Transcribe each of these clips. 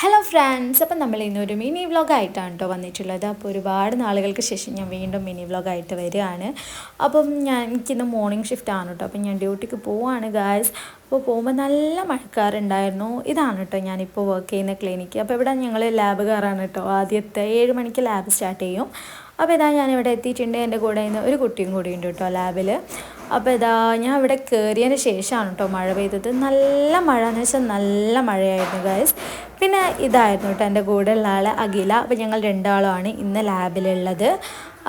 Hello friends, അപ്പം നമ്മൾ ഇന്നൊരു മിനി വ്ളോഗായിട്ടാണ് കേട്ടോ വന്നിട്ടുള്ളത്. അപ്പോൾ ഒരുപാട് നാളുകൾക്ക് ശേഷം ഞാൻ വീണ്ടും മിനി വ്ളോഗായിട്ട് വരികയാണ്. അപ്പം എനിക്കിന്ന് മോർണിംഗ് ഷിഫ്റ്റ് ആണ് കേട്ടോ. അപ്പം ഞാൻ ഡ്യൂട്ടിക്ക് പോവാണ് ഗായ്സ്. അപ്പോൾ പോകുമ്പോൾ നല്ല മഴക്കാറുണ്ടായിരുന്നു. ഇതാണ് കേട്ടോ ഞാനിപ്പോൾ വർക്ക് ചെയ്യുന്ന ക്ലിനിക്ക്. അപ്പോൾ ഇവിടെ ഞങ്ങൾ ലാബ് കാറാണ് കേട്ടോ. ആദ്യത്തെ 7 മണിക്ക് ലാബ് സ്റ്റാർട്ട് ചെയ്യും. അപ്പോൾ ഇതാ ഞാനിവിടെ എത്തിയിട്ടുണ്ട്. എൻ്റെ കൂടെ ഇന്ന് ഒരു കുട്ടിയും കൂടി ഉണ്ട് കേട്ടോ ലാബിൽ. അപ്പോൾ ഇതാ ഞാൻ ഇവിടെ കയറിയതിന് ശേഷമാണ് കേട്ടോ മഴ പെയ്തത്. നല്ല മഴ എന്ന് വെച്ചാൽ നല്ല മഴയായിരുന്നു ഗൈസ്. പിന്നെ ഇതായിരുന്നു കേട്ടോ എൻ്റെ കൂടെ ഉള്ള ആൾ അഖില. അപ്പോൾ ഞങ്ങൾ രണ്ടാളുമാണ് ഇന്ന് ലാബിലുള്ളത്.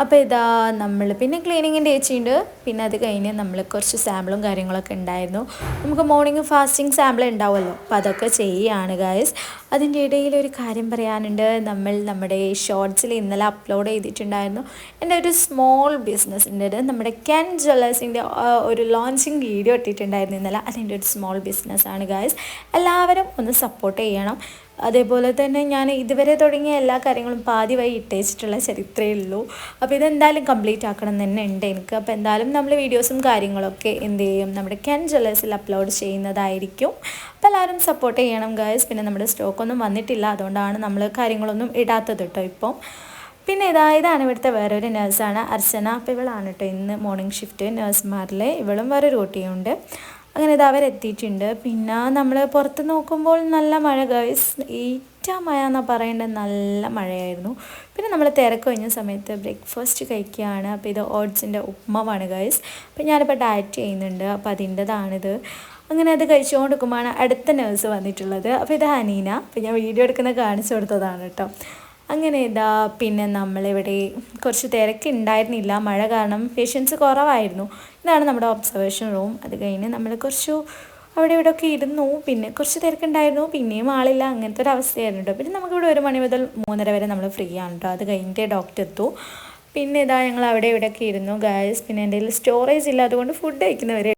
അപ്പോൾ ഇതാ നമ്മൾ പിന്നെ ക്ലീനിങ്ങിൻ്റെ ഏച്ചിയുണ്ട്. പിന്നെ അത് കഴിഞ്ഞ് നമ്മൾ കുറച്ച് സാമ്പിളും കാര്യങ്ങളൊക്കെ ഉണ്ടായിരുന്നു. നമുക്ക് മോർണിംഗ് ഫാസ്റ്റിംഗ് സാമ്പിൾ ഉണ്ടാവുമല്ലോ, അപ്പോൾ അതൊക്കെ ചെയ്യുകയാണ് ഗൈസ്. അതിൻ്റെ ഇടയിൽ ഒരു കാര്യം പറയാനുണ്ട്. നമ്മൾ നമ്മുടെ ഷോർട്സിൽ ഇന്നലെ അപ്ലോഡ് ചെയ്തിട്ടുണ്ടായിരുന്നു എൻ്റെ ഒരു സ്മോൾ ബിസിനസ്സിൻ്റെ, നമ്മുടെ കെൻ ജ്വല്ലേഴ്സിൻ്റെ ഒരു ലോഞ്ചിങ് വീഡിയോ ഇട്ടിട്ടുണ്ടായിരുന്നു ഇന്നലെ. അതിൻ്റെ ഒരു സ്മോൾ ബിസിനസ്സാണ് ഗൈസ്. എല്ലാവരും ഒന്ന് സപ്പോർട്ട് ചെയ്യണം. അതേപോലെ തന്നെ ഞാൻ ഇതുവരെ തുടങ്ങിയ എല്ലാ കാര്യങ്ങളും പാതി വഴി ഇട്ടേച്ചിട്ടുള്ള ചരിത്രമേ ഉള്ളൂ. അപ്പോൾ ഇതെന്തായാലും കംപ്ലീറ്റ് ആക്കണം തന്നെ ഉണ്ട് എനിക്ക്. അപ്പോൾ എന്തായാലും നമ്മൾ വീഡിയോസും കാര്യങ്ങളൊക്കെ എന്ത് ചെയ്യും, നമ്മുടെ കെൻ ജ്വല്ലേഴ്സിൽ അപ്ലോഡ് ചെയ്യുന്നതായിരിക്കും. അപ്പോൾ എല്ലാവരും സപ്പോർട്ട് ചെയ്യണം ഗൈസ്. പിന്നെ നമ്മുടെ സ്റ്റോക്കൊന്നും വന്നിട്ടില്ല, അതുകൊണ്ടാണ് നമ്മൾ കാര്യങ്ങളൊന്നും ഇടാത്തത് കേട്ടോ ഇപ്പം. പിന്നെ ഇതാണ് ഇവിടുത്തെ വേറൊരു നേഴ്സാണ് അർച്ചന. അപ്പോൾ ഇവളാണ് കേട്ടോ ഇന്ന് മോർണിംഗ് ഷിഫ്റ്റ് നേഴ്സുമാരിൽ. ഇവളും വേറൊരു കുട്ടിയുണ്ട്. അങ്ങനെ ഇത് അവരെത്തിയിട്ടുണ്ട്. പിന്നെ നമ്മൾ പുറത്ത് നോക്കുമ്പോൾ നല്ല മഴ ഗൈസ്, മഴ എന്നാണ് പറയേണ്ടത്, നല്ല മഴയായിരുന്നു. പിന്നെ നമ്മൾ തിരക്ക് കഴിഞ്ഞ സമയത്ത് ബ്രേക്ക്ഫാസ്റ്റ് കഴിക്കുകയാണ്. അപ്പോൾ ഇത് ഓട്സിൻ്റെ ഉപ്മാവാണ് ഗൈസ്. അപ്പോൾ ഞാനിപ്പോൾ ഡയറ്റ് ചെയ്യുന്നുണ്ട്, അപ്പോൾ അതിൻ്റെതാണിത്. അങ്ങനെ അത് കഴിച്ചുകൊണ്ട് നിൽക്കുമ്പോഴാണ് അടുത്ത നേഴ്സ് വന്നിട്ടുള്ളത്. അപ്പോൾ ഇത് ഹനീന. അപ്പോൾ ഞാൻ വീഡിയോ എടുക്കുന്നത് കാണിച്ചു കൊടുത്തതാണ് കേട്ടോ. അങ്ങനെ പിന്നെ നമ്മളിവിടെ കുറച്ച് തിരക്കുണ്ടായിരുന്നില്ല, മഴ കാരണം പേഷ്യൻസ് കുറവായിരുന്നു. ഇതാണ് നമ്മുടെ ഒബ്സർവേഷൻ റൂം. അത് കഴിഞ്ഞ് നമ്മൾ കുറച്ചു അവിടെ ഇവിടെ ഒക്കെ ഇരുന്നു. പിന്നെ കുറച്ച് തിരക്കുണ്ടായിരുന്നു, പിന്നെയും ആളില്ല, അങ്ങനത്തെ ഒരു അവസ്ഥയായിരുന്നു കേട്ടോ. പിന്നെ നമുക്കിവിടെ 1 മണി മുതൽ 3:30 വരെ നമ്മൾ ഫ്രീ ആണ് കേട്ടോ. അത് കഴിഞ്ഞിട്ട് ഡോക്ടർ എത്തൂ. പിന്നെ ഞങ്ങൾ അവിടെ ഇവിടെയൊക്കെ ഇരുന്നു ഗായ്സ്. പിന്നെ എൻ്റെ കയ്യിൽ സ്റ്റോറേജ് ഇല്ല, അതുകൊണ്ട് ഫുഡ് കഴിക്കുന്നവരെ